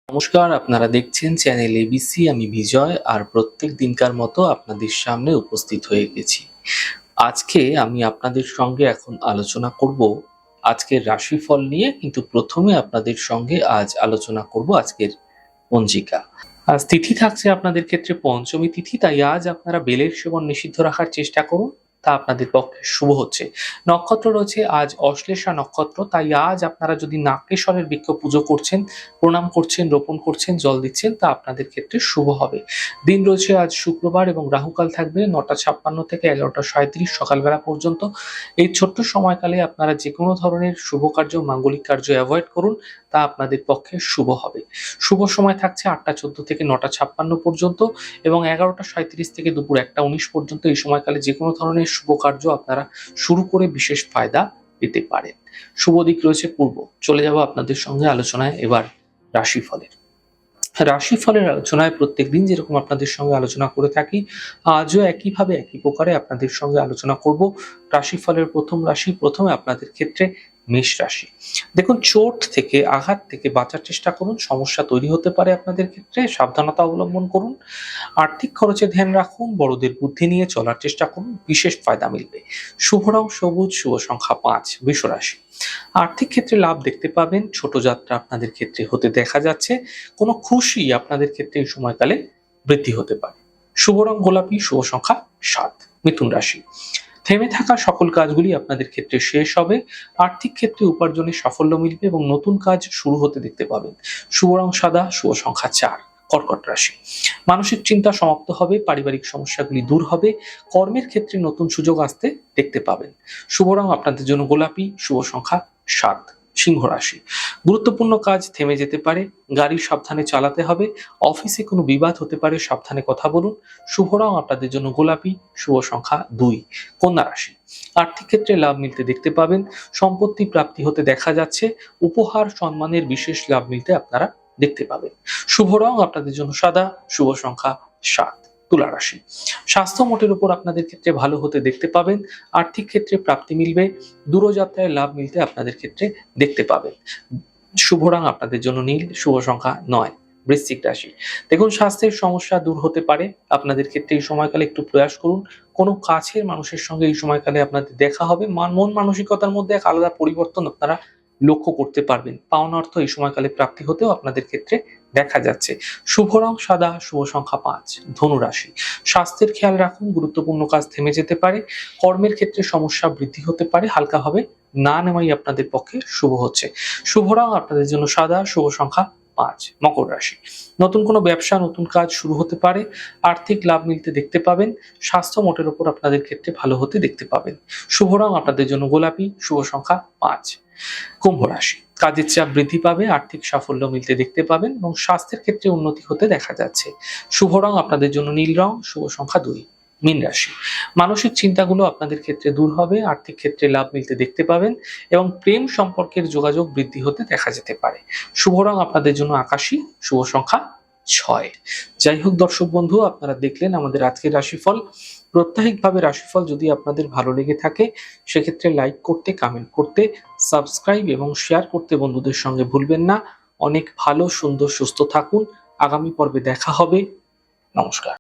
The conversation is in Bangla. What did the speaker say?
নমস্কার, আপনারা দেখছেন চ্যানেল এবিসি। আমি বিজয়, আর প্রত্যেক দিনকার মতো আপনাদের সামনে উপস্থিত হয়ে গেছি। আজকে আমি আপনাদের সঙ্গে এখন আলোচনা করব আজকের রাশিফল নিয়ে, কিন্তু প্রথমে আপনাদের সঙ্গে আজ আলোচনা করব আজকের পঞ্জিকা। আজ তিথি থাকছে আপনাদের ক্ষেত্রে পঞ্চমী তিথি, তাই আজ আপনারা বেলের সেবন নিষিদ্ধ রাখার চেষ্টা করুন, তা আপনাদের পক্ষে শুভ হচ্ছে। নক্ষত্র রয়েছে আজ অশ্লেষা নক্ষত্র, তাই আজ আপনারা যদি নাগকেশ্বরের বৃক্ষ পুজো করছেন, প্রণাম করছেন, রোপণ করছেন, জল দিচ্ছেন, তা আপনাদের ক্ষেত্রে শুভ হবে। দিন রয়েছে আজ শুক্রবার এবং রাহুকাল থাকবে 9:56 থেকে 11:37 সকালবেলা পর্যন্ত। এই ছোট্ট সময়কালে আপনারা যে কোনো ধরনের শুভ কার্য, মাঙ্গলিক কার্য অ্যাভয়েড করুন, তা আপনাদের পক্ষে শুভ হবে। শুভ সময় থাকছে 8:14 থেকে 9:56 পর্যন্ত এবং 11:37 থেকে দুপুর 1:19 পর্যন্ত। এই সময়কালে যে কোনো ধরনের শুভ কার্য আপনারা শুরু করে বিশেষ ফায়দা পেতে পারেন। শুভ দিক রয়েছে পূর্ব। চলে যাব আপনাদের সঙ্গে আলোচনায় এবার রাশিফলের। রাশিফলের আলোচনায় প্রত্যেকদিন যেরকম আপনাদের সঙ্গে আলোচনা করে থাকি, আজও একইভাবে একই প্রকারে আপনাদের সঙ্গে আলোচনা করব রাশিফলের প্রথম রাশি। প্রথমে আপনাদের ক্ষেত্রে মেষ রাশি। দেখুন, চোট থেকে, আঘাত থেকে বাঁচার চেষ্টা করুন। সমস্যা তৈরি হতে পারে আপনাদের ক্ষেত্রে, সাবধানতা অবলম্বন করুন। আর্থিক খরচে ধ্যান রাখুন, বড়দের বুদ্ধি নিয়ে চলার চেষ্টা করুন, বিশেষ ফায়দা মিলবে। শুভ রং সবুজ, শুভ সংখ্যা 5। বৃষ রাশি। আর্থিক ক্ষেত্রে লাভ দেখতে পাবেন, ছোট যাত্রা আপনাদের ক্ষেত্রে হতে দেখা যাচ্ছে। কোনো খুশি আপনাদের ক্ষেত্রে এই সময়কালে বৃদ্ধি হতে পারে। শুভ রং গোলাপি, শুভ সংখ্যা 7। মিথুন রাশি। থেমে থাকা সকল কাজগুলি আপনাদের ক্ষেত্রে শেষ হবে। আর্থিক ক্ষেত্রে উপার্জনে সাফল্য মিলবে এবং নতুন কাজ শুরু হতে দেখতে পাবেন। শুভ রং সাদা, শুভ সংখ্যা 4। কর্কট রাশি। মানসিক চিন্তা সমাপ্ত হবে, পারিবারিক সমস্যাগুলি দূর হবে, কর্মের ক্ষেত্রে নতুন সুযোগ আসতে দেখতে পাবেন। শুভ রং আপনাদের জন্য গোলাপি, শুভ সংখ্যা 7। সিংহ রাশি। গুরুত্বপূর্ণ কাজ থেমে যেতে পারে, গাড়ি সাবধানে চালাতে হবে, অফিসে কোনো বিবাদ হতে পারে, সাবধানে কথা বলুন। শুভ রং আপনাদের জন্য গোলাপি, শুভ সংখ্যা 2। কন্যা রাশি। আর্থিক ক্ষেত্রে লাভ মিলতে দেখতে পাবেন, সম্পত্তি প্রাপ্তি হতে দেখা যাচ্ছে, উপহার সম্মানের বিশেষ লাভ মিলতে আপনারা দেখতে পাবেন। শুভ রং আপনাদের জন্য সাদা, শুভ সংখ্যা 7। তুলা রাশি। স্বাস্থ্য মোটের উপর আপনাদের ক্ষেত্রে ভালো হতে দেখতে পাবেন, আর্থিক ক্ষেত্রে প্রাপ্তি মিলবে, দূরযাত্রায় লাভ মিলতে আপনাদের ক্ষেত্রে দেখতে পাবেন। শুভ রং আপনাদের জন্য নীল, শুভ সংখ্যা 9। বৃশ্চিক রাশি। দেখুন, স্বাস্থ্যের সমস্যা দূর হতে পারে আপনাদের ক্ষেত্রে। এই সময়কালে একটু প্রয়াস করুন, কোনো কাছের মানুষের সঙ্গে এই সময়কালে আপনাদের দেখা হবে। মন মানসিকতার মধ্যে এক আলাদা পরিবর্তন আপনারা লক্ষ্য করতে পারবেন। পাওনা অর্থ এই সময়কালে প্রাপ্তি হতেও আপনাদের ক্ষেত্রে দেখা যাচ্ছে। শুভ রং সাদা, শুভ সংখ্যা 5। ধনু রাশি। স্বাস্থ্যের খেয়াল রাখুন, গুরুত্বপূর্ণ কাজ থেমে যেতে পারে, কর্মের ক্ষেত্রে সমস্যা বৃদ্ধি হতে পারে, হালকাভাবে না নেওয়াই আপনাদের পক্ষে শুভ হচ্ছে। শুভ রং আপনাদের জন্য সাদা, শুভ সংখ্যা 5। মকর রাশি। নতুন কোনো ব্যবসা, নতুন কাজ শুরু হতে পারে, আর্থিক লাভ মিলতে দেখতে পাবেন, স্বাস্থ্য মোটের উপর আপনাদের ক্ষেত্রে ভালো হতে দেখতে পাবেন। শুভ রং আপনাদের জন্য গোলাপি, শুভ সংখ্যা 5। কুম্ভ রাশি। কাজের চাপ বৃদ্ধি পাবে, আর্থিক সাফল্য মিলতে দেখতে পাবেন এবং স্বাস্থ্যের ক্ষেত্রে উন্নতি হতে দেখা যাচ্ছে। শুভ রং আপনাদের জন্য নীল রং, শুভ সংখ্যা 2। মীন রাশি। মানসিক চিন্তাগুলো আপনাদের ক্ষেত্রে দূর হবে, আর্থিক ক্ষেত্রে লাভ মিলতে দেখতে পাবেন এবং প্রেম সম্পর্কের যোগাযোগ বৃদ্ধি হতে দেখা যেতে পারে। শুভ রং আপনাদের জন্য আকাশী, শুভ সংখ্যা 6। যাই হোক দর্শক বন্ধু, আপনারা দেখলেন আমাদের আজকের রাশিফল। প্রত্যাহিকভাবে রাশিফল যদি আপনাদের ভালো লেগে থাকে, সেক্ষেত্রে লাইক করতে, কমেন্ট করতে, সাবস্ক্রাইব এবং শেয়ার করতে বন্ধুদের সঙ্গে ভুলবেন না। অনেক ভালো, সুন্দর, সুস্থ থাকুন। আগামী পর্বে দেখা হবে। নমস্কার।